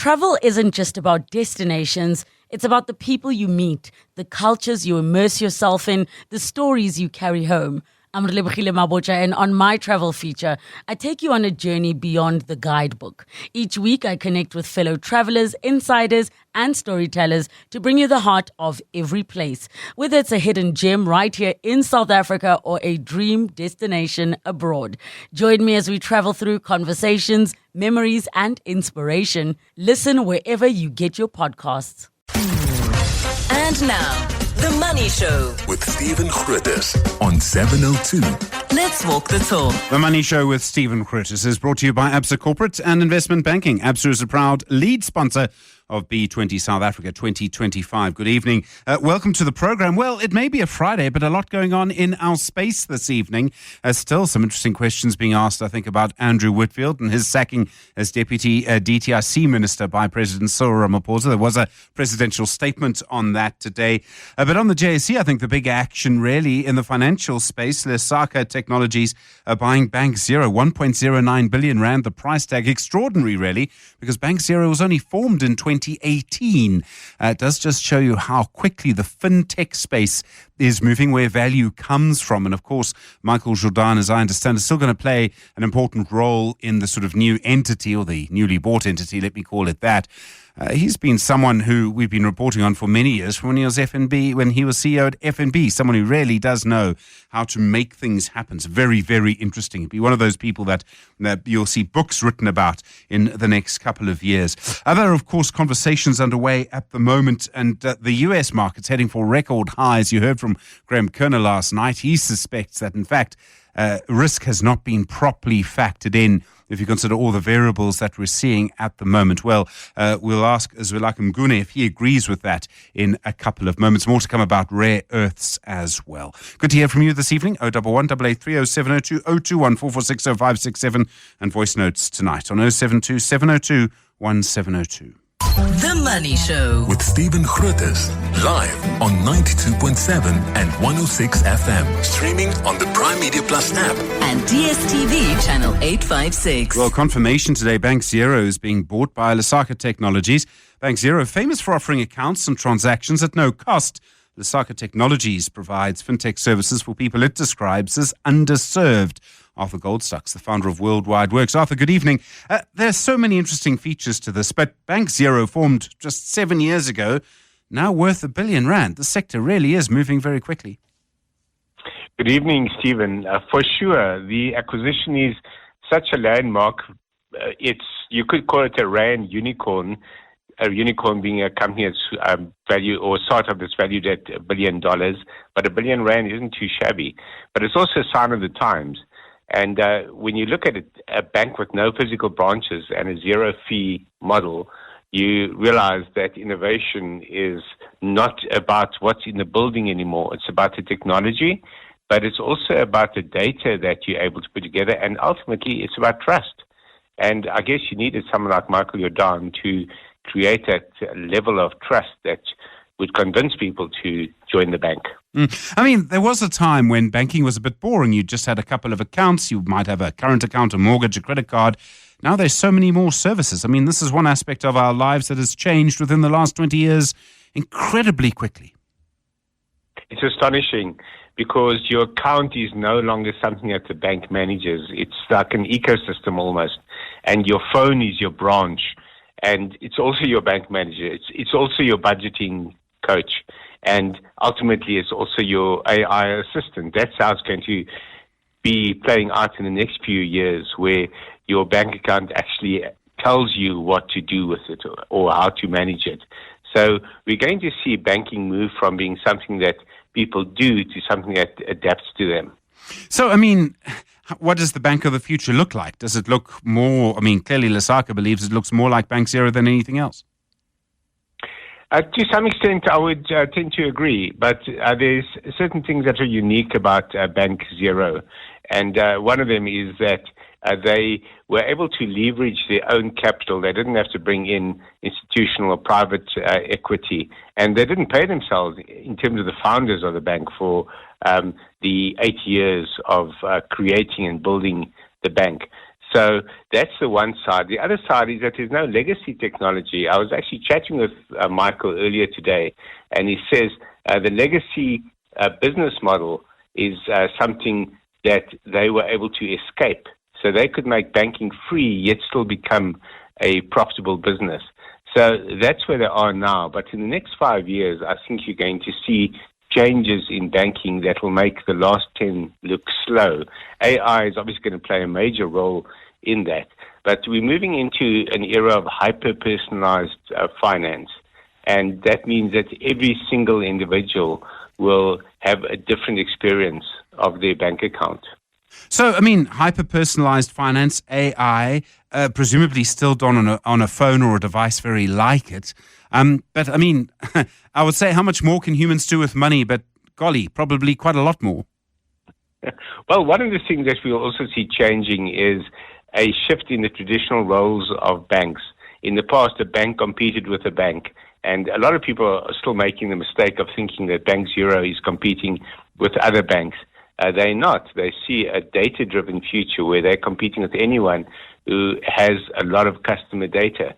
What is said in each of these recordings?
travel isn't just about destinations, it's about the people you meet, the cultures you immerse yourself in, the stories you carry home. I'm Relebogile Mabocha, and on my travel feature, I take you on a journey beyond the guidebook. Each week, I connect with fellow travelers, insiders, and storytellers to bring you the heart of every place. Whether it's a hidden gem right here in South Africa or a dream destination abroad. Join me as we travel through conversations, memories, and inspiration. Listen wherever you get your podcasts. And now, The Money Show with Stephen Grootes on 702. Let's walk the talk. The Money Show with Stephen Grootes is brought to you by Absa Corporate and Investment Banking. Absa is a proud lead sponsor of B20 South Africa 2025. Good evening. Welcome to the program. Well, it may be a Friday, but a lot going on in our space this evening. Still some interesting questions being asked, I think, about Andrew Whitfield and his sacking as Deputy DTIC Minister by President Cyril Ramaphosa. There was a presidential statement on that today. But on the JSE, I think the big action really in the financial space, Lesaka Technologies buying Bank Zero, 1.09 billion rand, the price tag. Extraordinary, really, because Bank Zero was only formed in 2018. It does just show you how quickly the fintech space is moving, where value comes from. And of course, Michael Jordan, as I understand, is still going to play an important role in the sort of new entity, or the newly bought entity, let me call it that. He's been someone who we've been reporting on for many years, from when he was when he was CEO at FNB, someone who really does know how to make things happen. It's very, very interesting. He'll be one of those people that you'll see books written about in the next couple of years. Other, of course, conversations underway at the moment, and the US market's heading for record highs. You heard from Graham Kerner last night. He suspects that, in fact, risk has not been properly factored in if you consider all the variables that we're seeing at the moment. Well, we'll ask Zwelaka Mnguni if he agrees with that in a couple of moments. More to come about rare earths as well. Good to hear from you this evening. 011-883-0702, 021-446-0567, and voice notes tonight on 072-702-1702. The Money Show with Stephen Grootes, live on 92.7 and 106 FM. Streaming on the Prime Media Plus app and DSTV channel 856. Well, confirmation today, Bank Zero is being bought by Lesaka Technologies. Bank Zero, famous for offering accounts and transactions at no cost. Lesaka Technologies provides fintech services for people it describes as underserved. Arthur Goldstruck, the founder of Worldwide Worx. Arthur, good evening. There are so many interesting features to this, but Bank Zero, formed just 7 years ago, now worth R1 billion. The sector really is moving very quickly. Good evening, Stephen. For sure, the acquisition is such a landmark. You could call it a rand unicorn. A unicorn being a company that's value or startup that's valued at $1 billion, but R1 billion isn't too shabby. But it's also a sign of the times. And when you look at it, a bank with no physical branches and a zero-fee model, you realize that innovation is not about what's in the building anymore. It's about the technology, but it's also about the data that you're able to put together, and ultimately it's about trust. And I guess you needed someone like Michael Jordan to create that level of trust that would convince people to join the bank. I mean, there was a time when banking was a bit boring. You just had a couple of accounts. You might have a current account, a mortgage, a credit card. Now there's so many more services. I mean, this is one aspect of our lives that has changed within the last 20 years incredibly quickly. It's astonishing because your account is no longer something that the bank manages. It's like an ecosystem almost. And your phone is your branch. And it's also your bank manager. It's also your budgeting coach. And ultimately, it's also your AI assistant. That's how it's going to be playing out in the next few years, where your bank account actually tells you what to do with it or how to manage it. So we're going to see banking move from being something that people do to something that adapts to them. So, I mean, what does the bank of the future look like? Does it look more, clearly Lesaka believes it looks more like Bank Zero than anything else. To some extent, I would tend to agree, but there's certain things that are unique about Bank Zero. And one of them is that they were able to leverage their own capital. They didn't have to bring in institutional or private equity. And they didn't pay themselves in terms of the founders of the bank for the 8 years of creating and building the bank. So that's the one side. The other side is that there's no legacy technology. I was actually chatting with Michael earlier today, and he says the legacy business model is something that they were able to escape. So they could make banking free, yet still become a profitable business. So that's where they are now. But in the next 5 years, I think you're going to see changes in banking that will make the last 10 look slow. AI is obviously going to play a major role in that. But we're moving into an era of hyper-personalized finance. And that means that every single individual will have a different experience of their bank account. So, I mean, hyper-personalized finance, AI, presumably still done on a phone or a device very like it. But, I mean, I would say how much more can humans do with money? But, golly, probably quite a lot more. Well, one of the things that we'll also see changing is a shift in the traditional roles of banks. In the past, a bank competed with a bank. And a lot of people are still making the mistake of thinking that Bank Zero is competing with other banks. They're not. They see a data-driven future where they're competing with anyone who has a lot of customer data.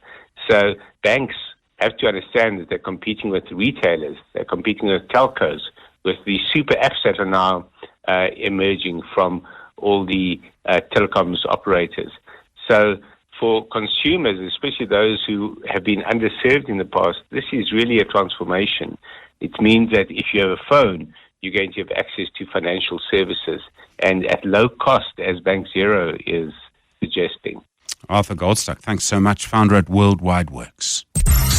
So banks have to understand that they're competing with retailers. They're competing with telcos, with the super apps that are now emerging from all the telecoms operators. So for consumers, especially those who have been underserved in the past, this is really a transformation. It means that if you have a phone, you're going to have access to financial services and at low cost, as Bank Zero is suggesting. Arthur Goldstruck, thanks so much, founder at Worldwide Worx.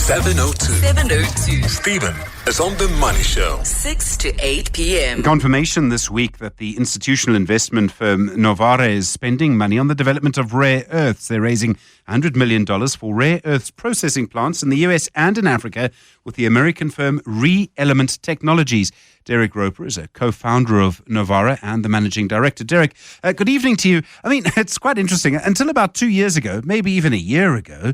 7:02. Stephen is on The Money Show. 6 to 8 p.m. Confirmation this week that the institutional investment firm Novare is spending money on the development of rare earths. They're raising $100 million for rare earths processing plants in the US and in Africa with the American firm ReElement Technologies. Derek Roper is a co-founder of Novare and the managing director. Derek, good evening to you. I mean, it's quite interesting. Until about 2 years ago, maybe even a year ago,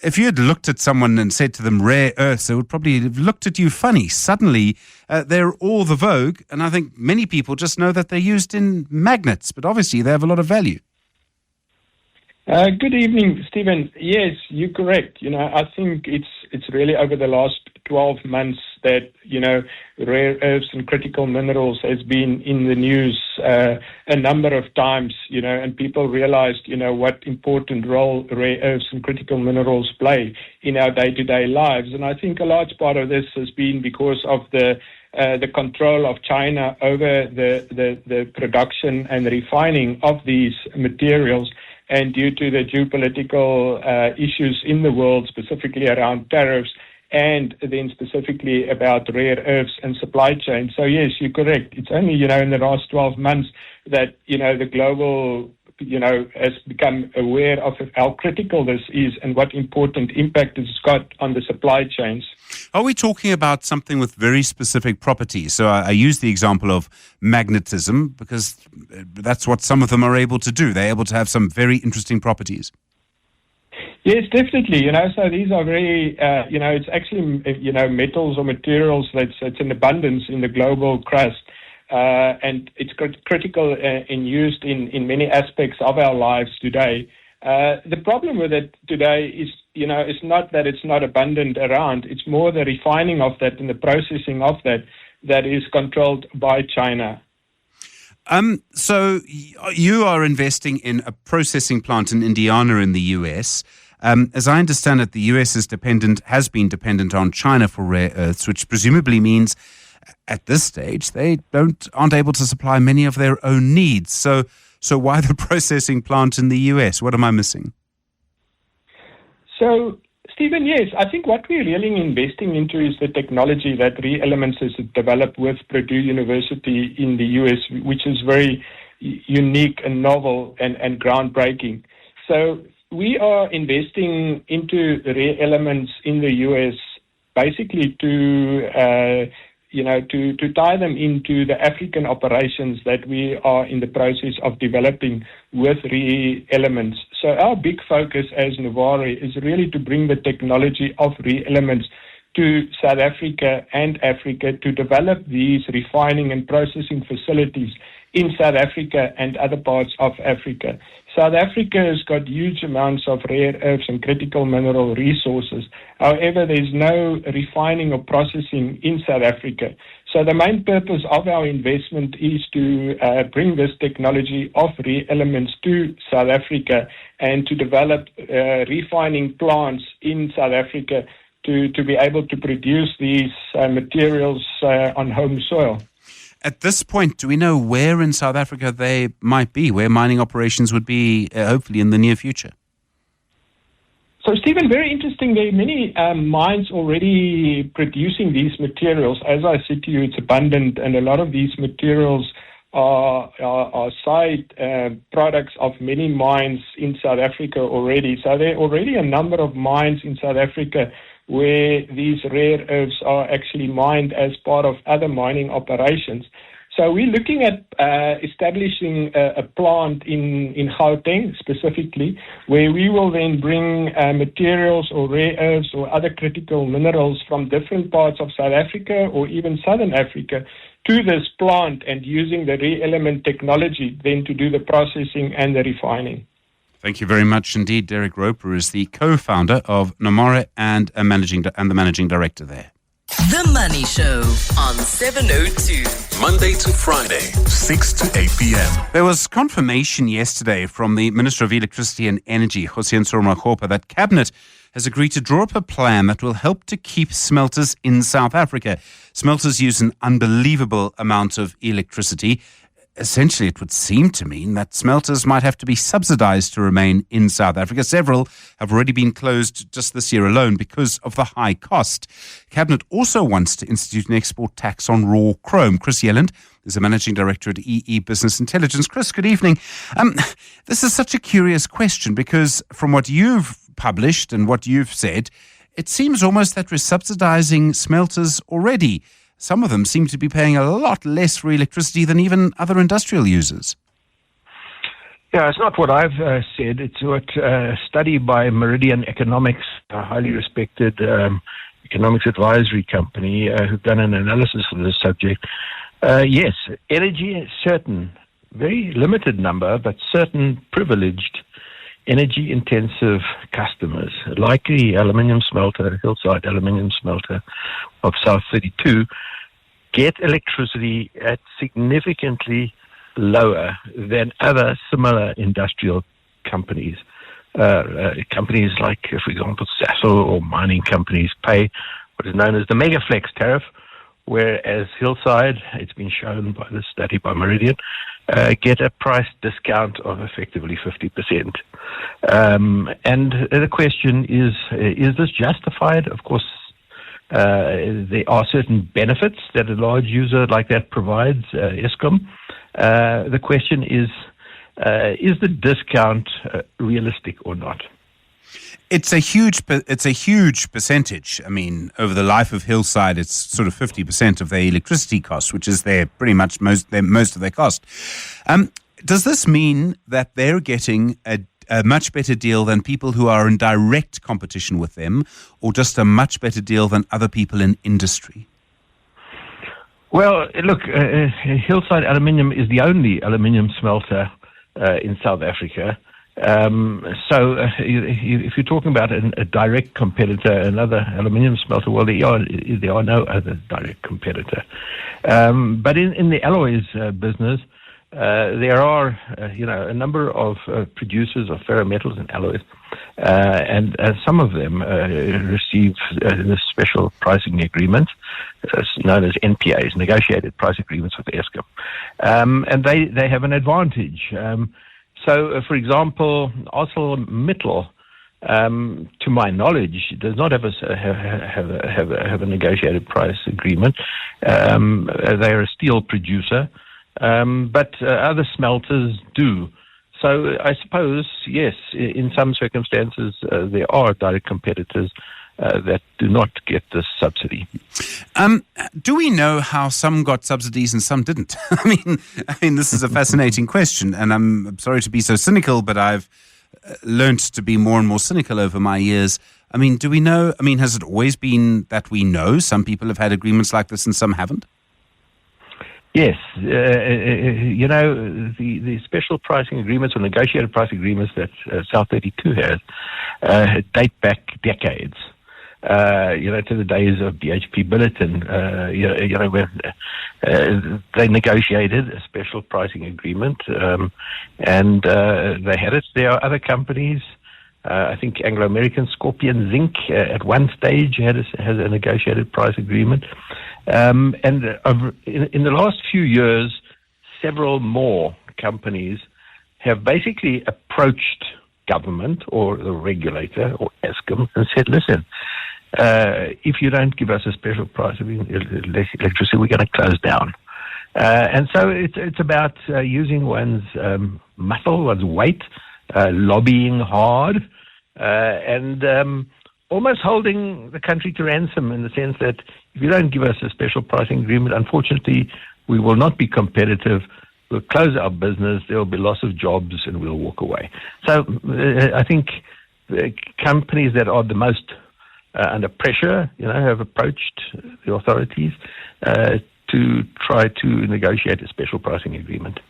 if you had looked at someone and said to them rare earths, they would probably have looked at you funny. Suddenly, they're all the vogue, and I think many people just know that they're used in magnets, but obviously they have a lot of value. Good evening, Stephen. Yes, you're correct. I think it's really over the last 12 months that, rare earths and critical minerals has been in the news a number of times, and people realized, what important role rare earths and critical minerals play in our day-to-day lives. And I think a large part of this has been because of the control of China over the production and refining of these materials. And due to the geopolitical issues in the world, specifically around tariffs, and then specifically about rare earths and supply chain. So yes, you're correct. It's only, in the last 12 months that, the global, has become aware of how critical this is and what important impact it's got on the supply chains. Are we talking about something with very specific properties? So I use the example of magnetism because that's what some of them are able to do. They're able to have some very interesting properties. Yes, definitely. So these are very, it's actually, metals or materials that's in abundance in the global crust. And it's critical and used in many aspects of our lives today. The problem with it today is, it's not that it's not abundant around. It's more the refining of that and the processing of that is controlled by China. So you are investing in a processing plant in Indiana in the US. As I understand it, the US has been dependent on China for rare earths, which presumably means at this stage they aren't able to supply many of their own needs. So why the processing plant in the US? What am I missing? So, Stephen, yes, I think what we're really investing into is the technology that ReElements has developed with Purdue University in the US, which is very unique and novel and groundbreaking. So we are investing into ReElements in the US basically to tie them into the African operations that we are in the process of developing with ReElements. So our big focus as Novare is really to bring the technology of ReElements to South Africa and Africa to develop these refining and processing facilities in South Africa and other parts of Africa. South Africa has got huge amounts of rare earths and critical mineral resources. However, there's no refining or processing in South Africa. So the main purpose of our investment is to bring this technology of rare elements to South Africa and to develop refining plants in South Africa to be able to produce these materials on home soil. At this point, do we know where in South Africa they might be, where mining operations would be, hopefully in the near future? So, Stephen, very interesting. There are many mines already producing these materials. As I said to you, it's abundant, and a lot of these materials are side products of many mines in South Africa already. So there are already a number of mines in South Africa where these rare earths are actually mined as part of other mining operations. So we're looking at establishing a plant in Gauteng specifically, where we will then bring materials or rare earths or other critical minerals from different parts of South Africa or even Southern Africa to this plant, and using the rare element technology then to do the processing and the refining. Thank you very much indeed. Derek Roper is the co-founder of Nomare and the managing director there. The Money Show on 702. Monday to Friday, 6 to 8 p.m. There was confirmation yesterday from the Minister of Electricity and Energy, Hossein Sormakgopa, that Cabinet has agreed to draw up a plan that will help to keep smelters in South Africa. Smelters use an unbelievable amount of electricity. Essentially, it would seem to mean that smelters might have to be subsidized to remain in South Africa. Several have already been closed just this year alone because of the high cost. Cabinet also wants to institute an export tax on raw chrome. Chris Yelland is a managing director at EE Business Intelligence. Chris, good evening. This is such a curious question because from what you've published and what you've said, it seems almost that we're subsidizing smelters already. Some of them seem to be paying a lot less for electricity than even other industrial users. Yeah, it's not what I've said. It's what a study by Meridian Economics, a highly respected economics advisory company, who've done an analysis of this subject. Yes, energy, certain, very limited number, but certain privileged energy-intensive customers, like the aluminium smelter, Hillside Aluminium Smelter of South 32, get electricity at significantly lower than other similar industrial companies. Companies like, for example, Sasol or mining companies pay what is known as the Megaflex tariff, whereas Hillside, it's been shown by the study by Meridian, get a price discount of effectively 50%. And the question is this justified? Of course, there are certain benefits that a large user like that provides, Eskom. The question is the discount realistic or not? It's a huge percentage. I mean, over the life of Hillside, it's sort of 50% of their electricity cost, which is their pretty much most of their cost. Does this mean that they're getting a much better deal than people who are in direct competition with them, or just a much better deal than other people in industry? Well, look, Hillside Aluminium is the only aluminium smelter in South Africa. So if you're talking about a direct competitor, another aluminium smelter, well, there are no other direct competitor. But in the alloys business, there are a number of producers of ferrometals and alloys, and some of them receive this special pricing agreement, known as NPAs, negotiated price agreements with Eskom, and they have an advantage. So, for example, ArcelorMittal, to my knowledge, does not have a negotiated price agreement. They are a steel producer, but other smelters do. So, I suppose, yes, in some circumstances, there are direct competitors that do not get this subsidy. Do we know how some got subsidies and some didn't? I mean, this is a fascinating question, and I'm sorry to be so cynical, but I've learned to be more and more cynical over my years. I mean, do we know? I mean, has it always been that we know some people have had agreements like this and some haven't? Yes, the special pricing agreements or negotiated price agreements that South 32 has date back decades. To the days of BHP Billiton, when they negotiated a special pricing agreement, and they had it. There are other companies. I think Anglo-American Scorpion Zinc at one stage has a negotiated price agreement. And in the last few years, several more companies have basically approached government or the regulator or Eskom and said, listen, if you don't give us a special price of electricity, we're going to close down. And so it's about using one's muscle, one's weight, lobbying hard, and almost holding the country to ransom in the sense that if you don't give us a special pricing agreement, unfortunately, we will not be competitive. We'll close our business. There will be loss of jobs, and we'll walk away. So I think the companies that are the most under pressure, have approached the authorities to try to negotiate a special pricing agreement.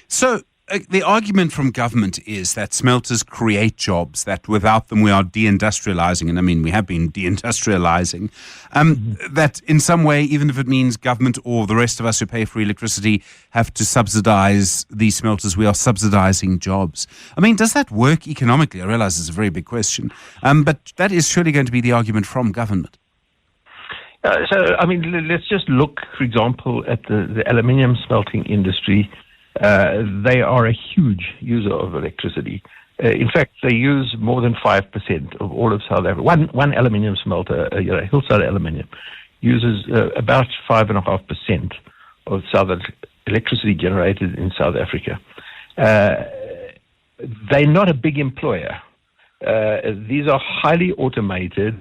So the argument from government is that smelters create jobs, that without them we are deindustrializing, and I mean we have been deindustrializing, that in some way, even if it means government or the rest of us who pay for electricity have to subsidize these smelters, we are subsidizing jobs. I mean, does that work economically? I realize it's a very big question, but that is surely going to be the argument from government. Let's just look, for example, at the aluminium smelting industry. They are a huge user of electricity. In fact, they use more than 5% of all of South Africa. One aluminium smelter, Hillside Aluminium, uses about 5.5% of electricity generated in South Africa. They're not a big employer. These are highly automated,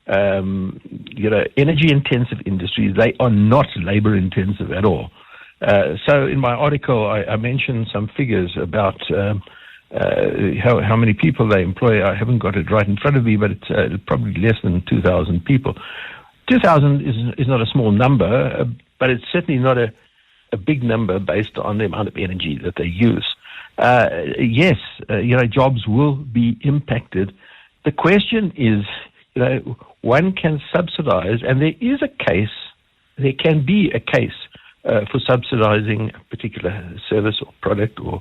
energy-intensive industries. They are not labor-intensive at all. So in my article, I mentioned some figures about how many people they employ. I haven't got it right in front of me, but it's probably less than 2,000 people. 2,000 is not a small number, but it's certainly not a big number based on the amount of energy that they use. Yes, jobs will be impacted. The question is, one can subsidize, and there can be a case for subsidizing a particular service or product or,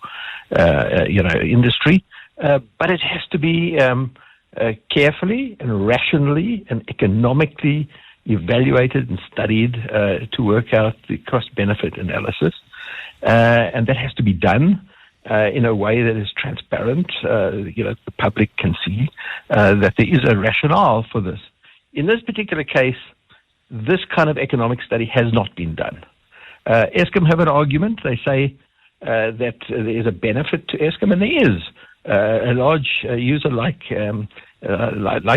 industry. But it has to be carefully and rationally and economically evaluated and studied to work out the cost-benefit analysis. And that has to be done in a way that is transparent. The public can see that there is a rationale for this. In this particular case, this kind of economic study has not been done. Eskom have an argument. They say that there is a benefit to Eskom, and there is. A large user like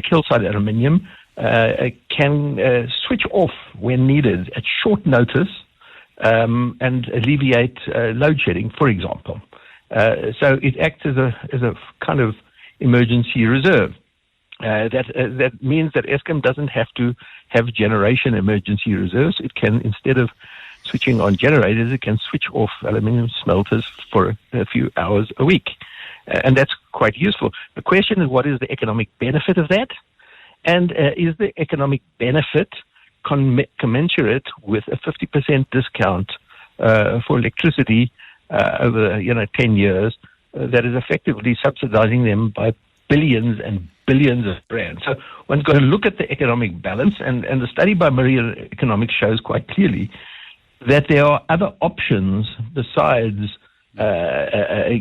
Hillside Aluminium can switch off when needed at short notice and alleviate load shedding, for example. So it acts as a kind of emergency reserve. That means that Eskom doesn't have to have generation emergency reserves. It can, instead of switching on generators, it can switch off aluminium smelters for a few hours a week. And that's quite useful. The question is, what is the economic benefit of that? And is the economic benefit commensurate with a 50% discount for electricity over 10 years that is effectively subsidizing them by billions and billions of rands? So one's got to look at the economic balance, and the study by Meridian Economics shows quite clearly that there are other options besides the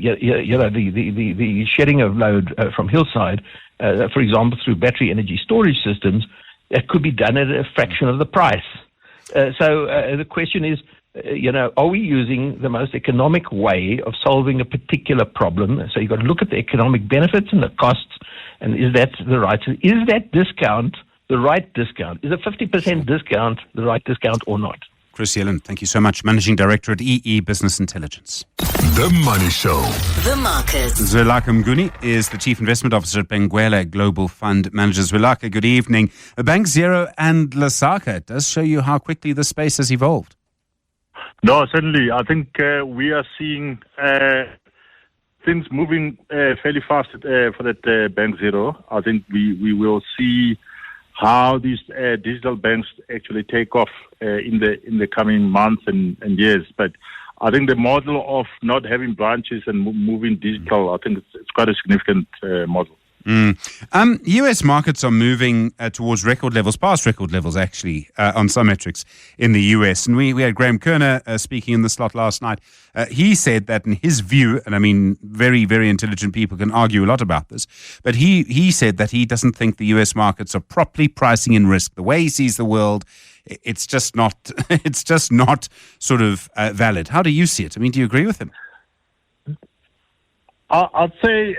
shedding of load from Hillside, for example, through battery energy storage systems, that could be done at a fraction of the price. So the question is, are we using the most economic way of solving a particular problem? So you've got to look at the economic benefits and the costs, and is that the right? Is that discount the right discount? Is a 50% discount the right discount or not? Chris Yellen, thank you so much. Managing Director at EE Business Intelligence. The Money Show. The Market. Zwelaka Mnguni is the Chief Investment Officer at Benguela Global Fund Managers. Zwelaka, good evening. Bank Zero and Lesaka, it does show you how quickly the space has evolved. No, certainly. I think we are seeing things moving fairly fast for that Bank Zero. I think we will see how these digital banks actually take off in the coming months and years. But I think the model of not having branches and moving digital, I think it's quite a significant model. US markets are moving towards record levels, past record levels actually, on some metrics in the US. And we had Graham Kerner speaking in the slot last night. He said that in his view, and I mean, very, very intelligent people can argue a lot about this, but he said that he doesn't think the US markets are properly pricing in risk. The way he sees the world, it's just not sort of valid. How do you see it? I mean, do you agree with him? I'd say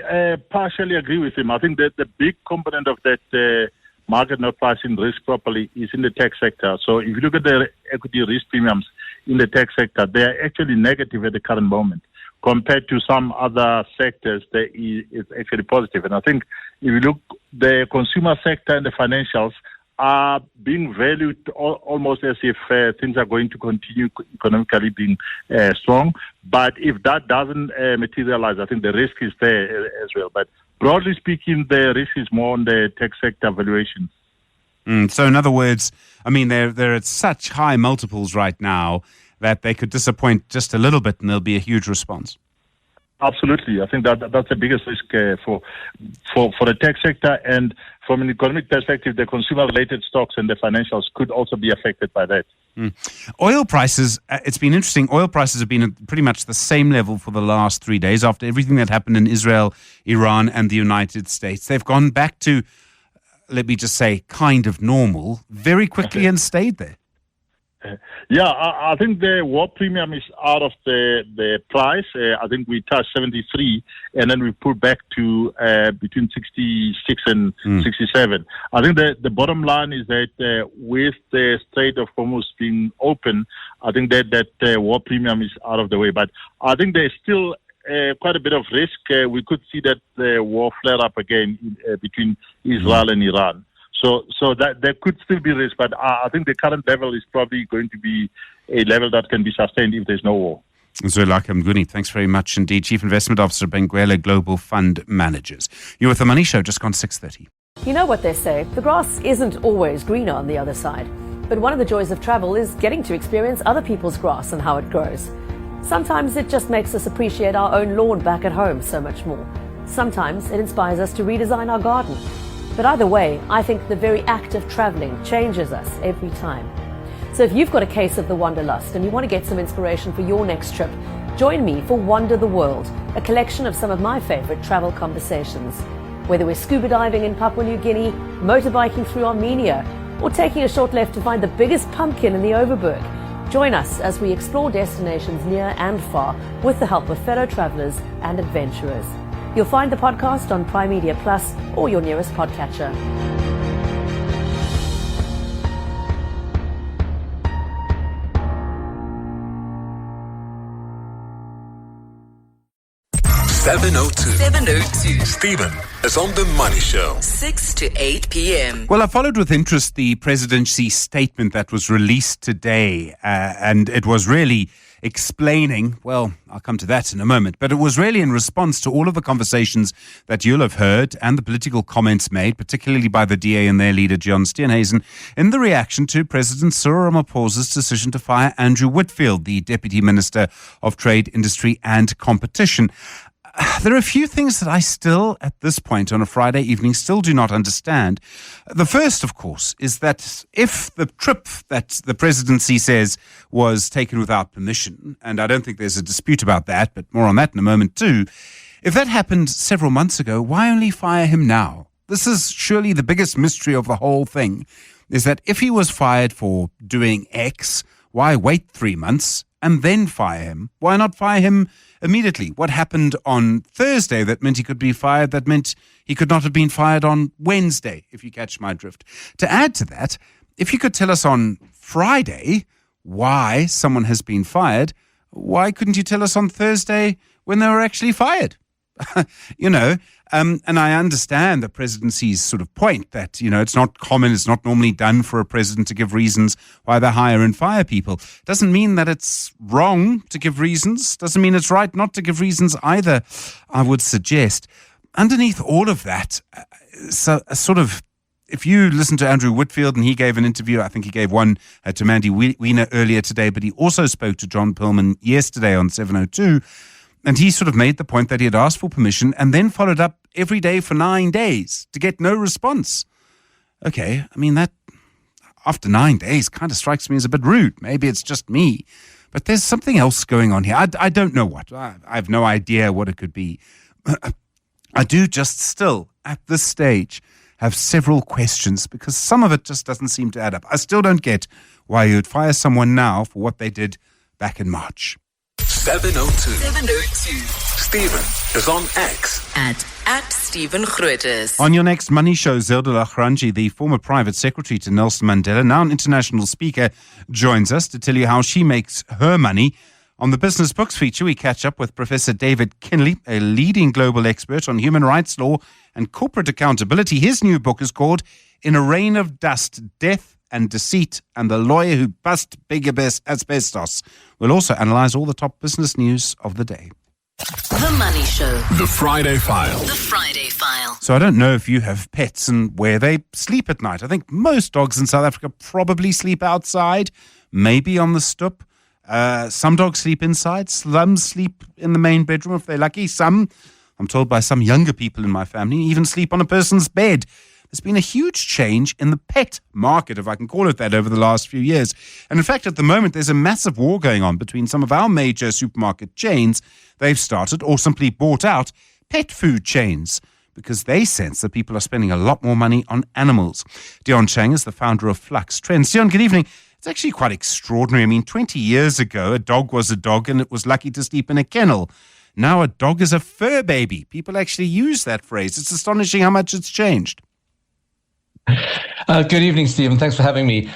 partially agree with him. I think that the big component of that market not pricing risk properly is in the tech sector. So if you look at the equity risk premiums in the tech sector, they are actually negative at the current moment. Compared to some other sectors, it's actually positive. And I think if you look, the consumer sector and the financials are being valued almost as if things are going to continue economically being strong. But if that doesn't materialize, I think the risk is there as well. But broadly speaking, the risk is more on the tech sector valuations. So in other words, I mean, they're at such high multiples right now that they could disappoint just a little bit and there'll be a huge response. Absolutely. I think that's the biggest risk for the tech sector. And from an economic perspective, the consumer-related stocks and the financials could also be affected by that. Oil prices, it's been interesting. Oil prices have been at pretty much the same level for the last 3 days after everything that happened in Israel, Iran, and the United States. They've gone back to, let me just say, kind of normal very quickly and stayed there. Yeah, I think the war premium is out of the price. I think we touched 73, and then we pulled back to between 66 and 67. I think the bottom line is that with the Strait of Hormuz being open, I think that war premium is out of the way. But I think there's still quite a bit of risk. We could see that the war flare up again between Israel and Iran. So that there could still be risk, but I think the current level is probably going to be a level that can be sustained if there's no war. Zwelakhe Mnguni, thanks very much indeed. Chief Investment Officer, Benguela Global Fund Managers. You're with The Money Show, just gone 6:30. You know what they say, the grass isn't always greener on the other side. But one of the joys of travel is getting to experience other people's grass and how it grows. Sometimes it just makes us appreciate our own lawn back at home so much more. Sometimes it inspires us to redesign our garden. But either way, I think the very act of travelling changes us every time. So if you've got a case of the wanderlust and you want to get some inspiration for your next trip, join me for Wander the World, a collection of some of my favourite travel conversations. Whether we're scuba diving in Papua New Guinea, motorbiking through Armenia, or taking a short left to find the biggest pumpkin in the Overberg, join us as we explore destinations near and far with the help of fellow travellers and adventurers. You'll find the podcast on Prime Media Plus or your nearest podcatcher. $7.02. Stephen is on The Money Show. 6 to 8 p.m. Well, I followed with interest the presidency statement that was released today, and it was really explaining, well, I'll come to that in a moment, but it was really in response to all of the conversations that you'll have heard and the political comments made, particularly by the DA and their leader, John Steenhuisen, in the reaction to President Cyril Ramaphosa's decision to fire Andrew Whitfield, the Deputy Minister of Trade, Industry and Competition. There are a few things that I still, at this point on a Friday evening, still do not understand. The first, of course, is that if the trip that the presidency says was taken without permission, and I don't think there's a dispute about that, but more on that in a moment too, if that happened several months ago, why only fire him now? This is surely the biggest mystery of the whole thing, is that if he was fired for doing X, why wait 3 months and then fire him? Why not fire him immediately? What happened on Thursday that meant he could be fired, that meant he could not have been fired on Wednesday, if you catch my drift? To add to that, if you could tell us on Friday why someone has been fired, why couldn't you tell us on Thursday when they were actually fired? you know, and I understand the presidency's sort of point that, you know, it's not common, it's not normally done for a president to give reasons why they hire and fire people. Doesn't mean that it's wrong to give reasons. Doesn't mean it's right not to give reasons either, I would suggest. Underneath all of that, if you listen to Andrew Whitfield, and he gave an interview, I think he gave one to Mandy Wiener earlier today, but he also spoke to John Perlman yesterday on 702, and he sort of made the point that he had asked for permission and then followed up every day for 9 days to get no response. Okay, I mean, that after 9 days kind of strikes me as a bit rude. Maybe it's just me, but there's something else going on here. I don't know what. I have no idea what it could be. I do just still, at this stage, have several questions because some of it just doesn't seem to add up. I still don't get why you'd fire someone now for what they did back in March. 702. Stephen is on X. At Stephen Grootes. On your next Money Show, Zildula Granji, the former private secretary to Nelson Mandela, now an international speaker, joins us to tell you how she makes her money. On the Business Books feature, we catch up with Professor David Kinley, a leading global expert on human rights law and corporate accountability. His new book is called In a Rain of Dust, Death and Deceit and the Lawyer Who Bust Big Asbestos. We'll also analyse all the top business news of the day. The Money Show. The Friday File. The Friday File. So I don't know if you have pets and where they sleep at night. I think most dogs in South Africa probably sleep outside, maybe on the stoep. Some dogs sleep inside. Some sleep in the main bedroom if they're lucky. Some, I'm told by some younger people in my family, even sleep on a person's bed. There's been a huge change in the pet market, if I can call it that, over the last few years. And in fact, at the moment, there's a massive war going on between some of our major supermarket chains. They've started or simply bought out pet food chains because they sense that people are spending a lot more money on animals. Dion Chang is the founder of Flux Trends. Dion, good evening. It's actually quite extraordinary. I mean, 20 years ago, a dog was a dog and it was lucky to sleep in a kennel. Now a dog is a fur baby. People actually use that phrase. It's astonishing how much it's changed. Good evening, Stephen. Thanks for having me.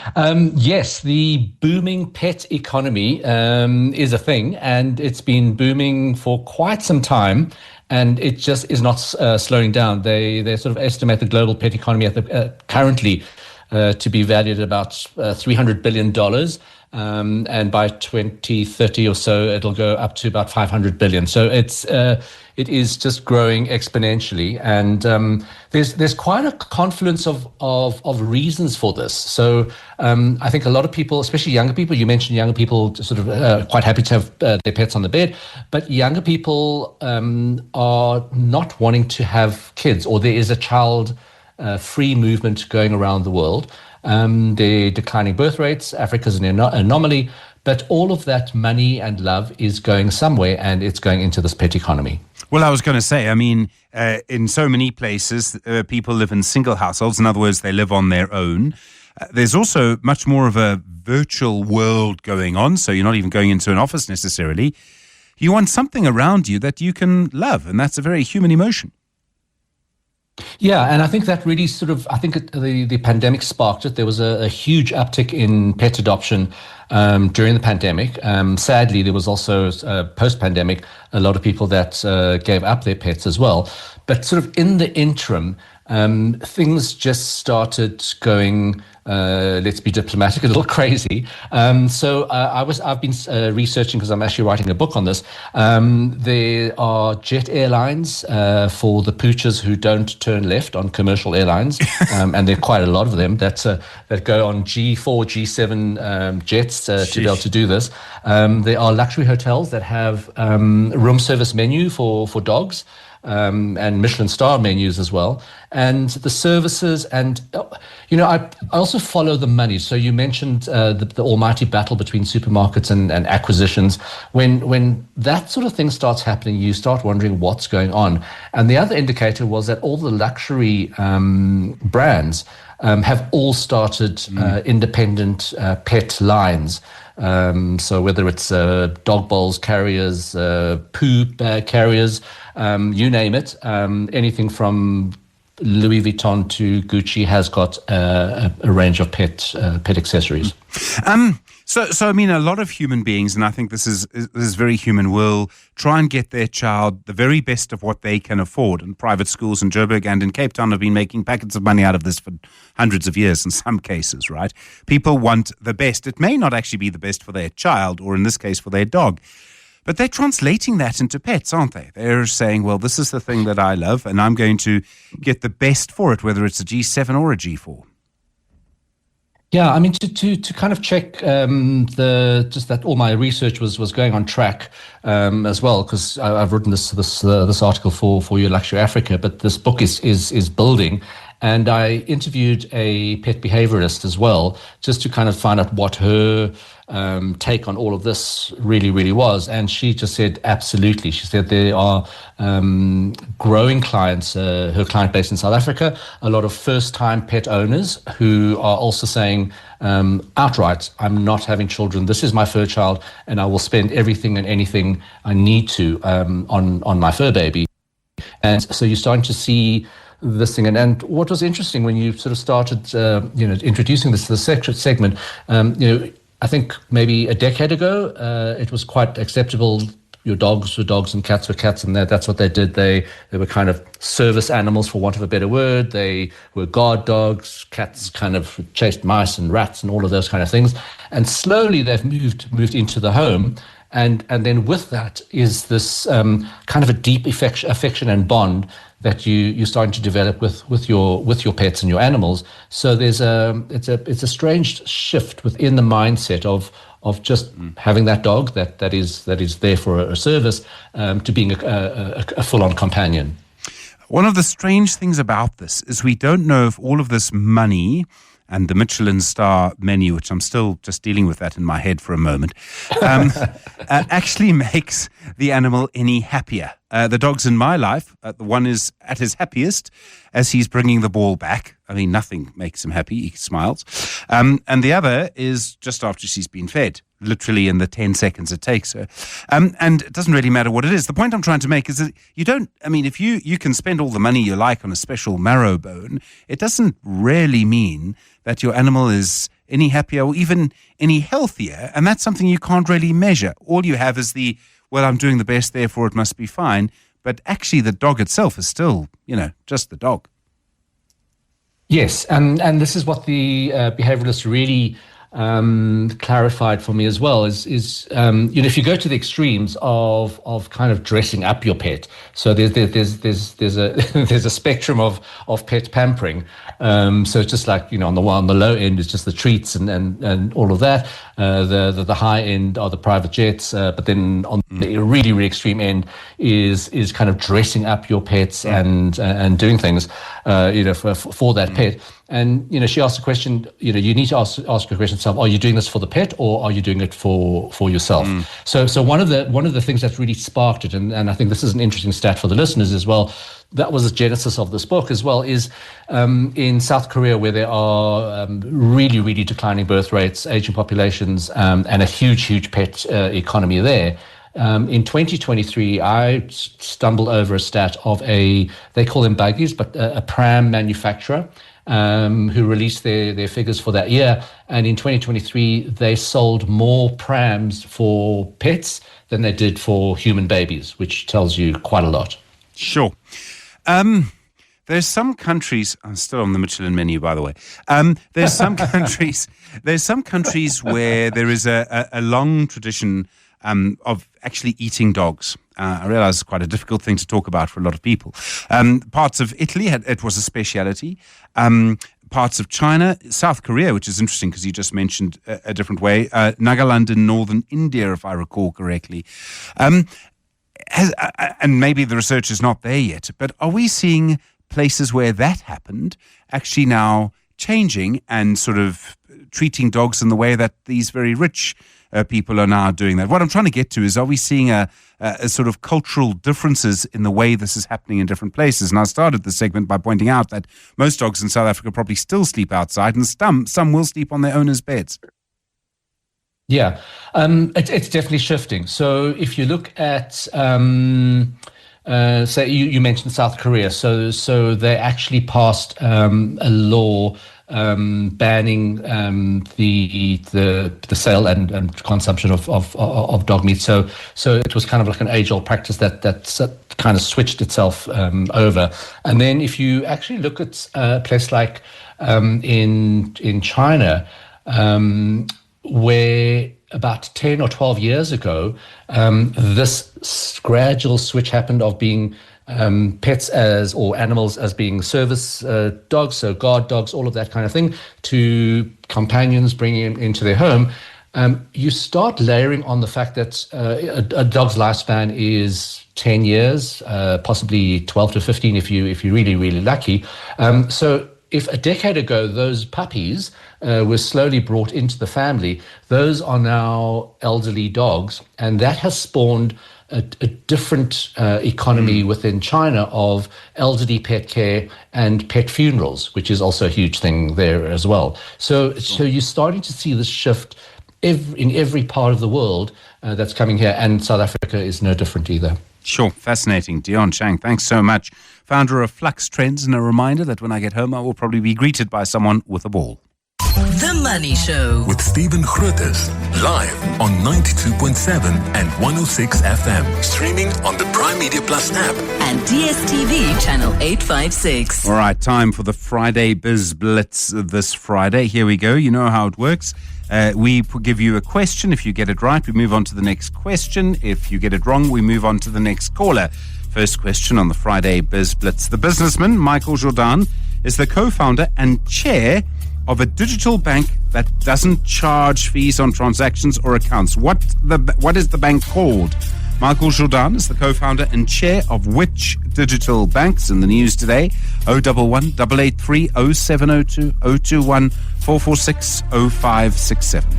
Yes, the booming pet economy is a thing, and it's been booming for quite some time, and it just is not slowing down. They sort of estimate the global pet economy at currently to be valued at about $300 billion. And by 2030 or so, it'll go up to about 500 billion. So it is just growing exponentially, and there's quite a confluence of reasons for this. So I think a lot of people, especially younger people, you mentioned younger people, sort of quite happy to have their pets on the bed, but younger people are not wanting to have kids, or there is a child free movement going around the world. The declining birth rates, Africa's an anomaly, but all of that money and love is going somewhere, and it's going into this pet economy. Well, I was going to say, I mean, in so many places, people live in single households. In other words, they live on their own. There's also much more of a virtual world going on, so you're not even going into an office necessarily. You want something around you that you can love, and that's a very human emotion. Yeah, and I think that really the pandemic sparked it. There was a huge uptick in pet adoption during the pandemic. Sadly, there was also post-pandemic a lot of people that gave up their pets as well. But sort of in the interim, things just started going, let's be diplomatic, a little crazy. So I've been researching, because I'm actually writing a book on this. There are jet airlines for the poochers who don't turn left on commercial airlines, and there are quite a lot of them that go on G4, G7 jets to be able to do this. There are luxury hotels that have room service menu for dogs. And Michelin star menus as well, and the services, and I also follow the money. So you mentioned the almighty battle between supermarkets and acquisitions. When that sort of thing starts happening, you start wondering what's going on. And the other indicator was that all the luxury brands have all started independent pet lines. So whether it's dog bowls carriers, poo bag carriers, you name it, anything from Louis Vuitton to Gucci has got a range of pet accessories. So I mean, a lot of human beings, and I think this is very human, will try and get their child the very best of what they can afford. And private schools in Joburg and in Cape Town have been making packets of money out of this for hundreds of years in some cases, right? People want the best. It may not actually be the best for their child, or in this case, for their dog. But they're translating that into pets, aren't they? They're saying, well, this is the thing that I love, and I'm going to get the best for it, whether it's a G7 or a G4. Yeah, I mean, to kind of check just that all my research was going on track as well, because I've written this article for your Luxury Africa, but this book is building. And I interviewed a pet behaviorist as well, just to kind of find out what her take on all of this really was. And she just said, absolutely. She said there are growing clients, her client base in South Africa, a lot of first-time pet owners who are also saying outright, I'm not having children. This is my fur child, and I will spend everything and anything I need to on my fur baby. And so you're starting to see this thing. And what was interesting when you sort of started, introducing this to the segment, I think maybe a decade ago, it was quite acceptable. Your dogs were dogs and cats were cats, and that's what they did. They were kind of service animals, for want of a better word. They were guard dogs. Cats kind of chased mice and rats and all of those kind of things. And slowly they've moved into the home. And then with that is this kind of a deep affection and bond that you're starting to develop with your pets and your animals. So it's a strange shift within the mindset of just having that dog that is there for a service to being a full-on companion. One of the strange things about this is we don't know if all of this money and the Michelin star menu, which I'm still just dealing with that in my head for a moment, actually makes the animal any happier. The dogs in my life, the one is at his happiest as he's bringing the ball back. I mean, nothing makes him happy. He smiles. And the other is just after she's been fed, literally in the 10 seconds it takes her. And it doesn't really matter what it is. The point I'm trying to make is that if you can spend all the money you like on a special marrow bone, it doesn't really mean that your animal is any happier or even any healthier. And that's something you can't really measure. All you have is I'm doing the best, therefore it must be fine. But actually the dog itself is still, just the dog. Yes, and this is what the behavioralist really clarified for me as well is if you go to the extremes of kind of dressing up your pet, so there's a spectrum of pet pampering. So it's just like on the low end is just the treats and all of that. The high end are the private jets, but then on the really really extreme end is kind of dressing up your pets and doing things for that pet. And she asked the question. You need to ask a question: are you doing this for the pet, or are you doing it for yourself? So one of the things that really sparked it, and I think this is an interesting stat for the listeners as well. That was the genesis of this book as well. Is in South Korea, where there are really really declining birth rates, aging populations, and a huge pet economy there. In 2023, I stumbled over a stat of they call them buggies, but a pram manufacturer who released their figures for that year. And in 2023, they sold more prams for pets than they did for human babies, which tells you quite a lot. Sure. There's some countries, I'm still on the Michelin menu, by the way. There's some countries where there is a long tradition of actually eating dogs. I realize it's quite a difficult thing to talk about for a lot of people. Parts of Italy, it was a speciality. Parts of China, South Korea, which is interesting because you just mentioned a different way. Nagaland in northern India, if I recall correctly. And maybe the research is not there yet, but are we seeing places where that happened actually now changing and sort of treating dogs in the way that these very rich people are now doing that? What I'm trying to get to is, are we seeing a sort of cultural differences in the way this is happening in different places? And I started the segment by pointing out that most dogs in South Africa probably still sleep outside, and some will sleep on their owners' beds. Yeah, it's definitely shifting. So if you look at so you mentioned South Korea. So they actually passed a law banning the sale and consumption of dog meat. So it was kind of like an age-old practice that kind of switched itself over. And then if you actually look at a place like in China, where about 10 or 12 years ago, this gradual switch happened of being pets or animals as being service dogs, so guard dogs, all of that kind of thing, to companions, bringing them into their home. You start layering on the fact that a dog's lifespan is 10 years, possibly 12 to 15 if you're really, really lucky. So if a decade ago those puppies were slowly brought into the family, those are now elderly dogs, and that has spawned a different economy within China of elderly pet care and pet funerals, which is also a huge thing there as well. So you're starting to see this shift in every part of the world that's coming here, and South Africa is no different either. Sure, fascinating. Dion Chang, thanks so much. Founder of Flux Trends, and a reminder that when I get home, I will probably be greeted by someone with a ball. The Money Show With Stephen Grootes, live on 92.7 and 106 FM. Streaming on the Prime Media Plus app. and DSTV channel 856. All right, time for the Friday Biz Blitz this Friday. Here we go. You know how it works. We give you a question. If you get it right, we move on to the next question. If you get it wrong, we move on to the next caller. First question on the Friday Biz Blitz. The businessman, Michael Jordan, is the co-founder and chair of a digital bank that doesn't charge fees on transactions or accounts. What is the bank called? Michael Jordan is the co-founder and chair of which digital banks? In the news today, 011 883 0702 021 446 0567.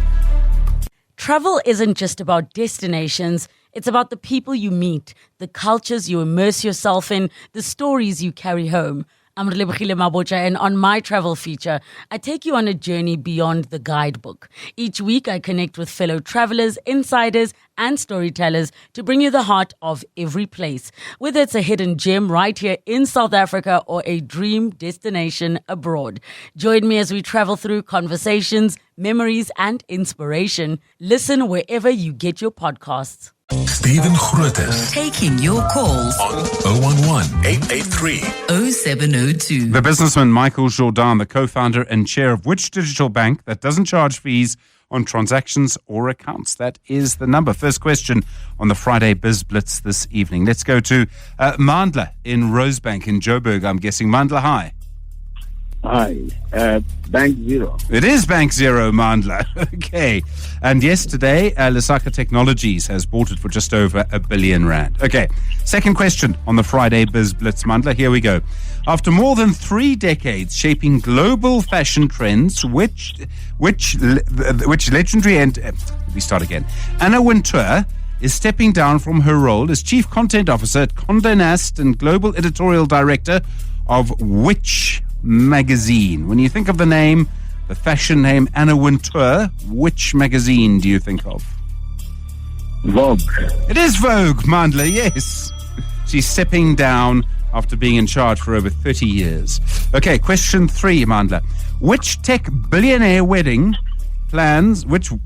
Travel isn't just about destinations. It's about the people you meet, the cultures you immerse yourself in, the stories you carry home. I'm Relebogile Mabotja, and on my travel feature, I take you on a journey beyond the guidebook. Each week, I connect with fellow travelers, insiders, and storytellers to bring you the heart of every place. Whether it's a hidden gem right here in South Africa or a dream destination abroad. Join me as we travel through conversations, memories, and inspiration. Listen wherever you get your podcasts. Stephen Grootes Taking your calls on 011-883-0702. The businessman Michael Jordan, the co-founder and chair of which digital bank that doesn't charge fees on transactions or accounts? That is the number. First question on the Friday Biz Blitz this evening. Let's go to Mandla in Rosebank in Joburg, I'm guessing. Mandla, hi. Hi, Bank Zero. It is Bank Zero, Mandla. Okay. And yesterday, Lesaka Technologies has bought it for just over R1 billion. Okay. Second question on the Friday Biz Blitz, Mandla. Here we go. After more than 3 decades shaping global fashion trends, which legendary let me start again. Anna Wintour is stepping down from her role as Chief Content Officer at Condé Nast and Global Editorial Director of which magazine? When you think of the name, the fashion name Anna Wintour, which magazine do you think of? Vogue. It is Vogue, Mandla, yes. She's stepping down after being in charge for over 30 years. Okay, question 3, Mandla. Which tech billionaire wedding plans to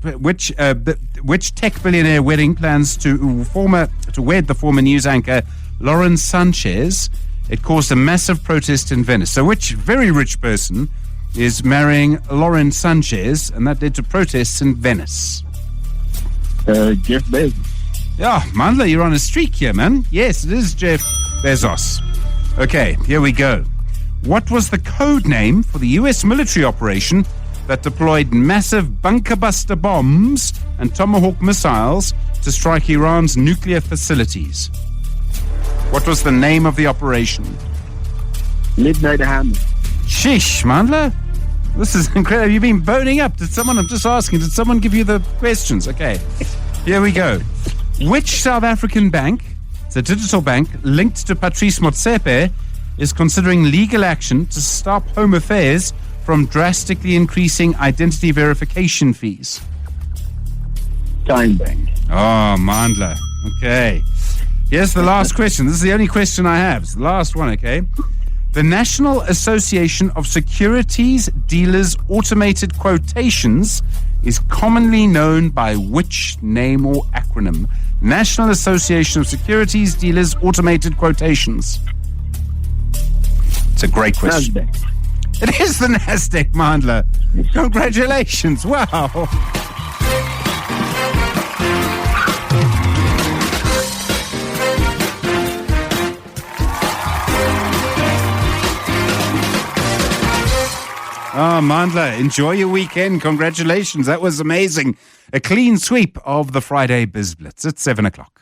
wed the former news anchor Lauren Sanchez? It caused a massive protest in Venice. So which very rich person is marrying Lauren Sanchez, and that led to protests in Venice? Jeff Bezos. Yeah, Mandla, you're on a streak here, man. Yes, it is Jeff Bezos. Okay, here we go. What was the code name for the U.S. military operation that deployed massive bunker buster bombs and Tomahawk missiles to strike Iran's nuclear facilities? What was the name of the operation? Midnight Hammer. Sheesh, Mandla. This is incredible. You've been boning up. I'm just asking, did someone give you the questions? Okay, here we go. Which South African bank, it's a digital bank linked to Patrice Motsepe, is considering legal action to stop Home Affairs from drastically increasing identity verification fees? Time Bank. Oh, Mandla. Okay. Here's the last question. This is the only question I have. It's the last one, okay? The National Association of Securities Dealers Automated Quotations is commonly known by which name or acronym? National Association of Securities Dealers Automated Quotations. It's a great question. NASDAQ. It is the NASDAQ, Mandla. Congratulations. Wow. Oh, Mandla, enjoy your weekend. Congratulations. That was amazing. A clean sweep of the Friday Biz Blitz at 7 o'clock.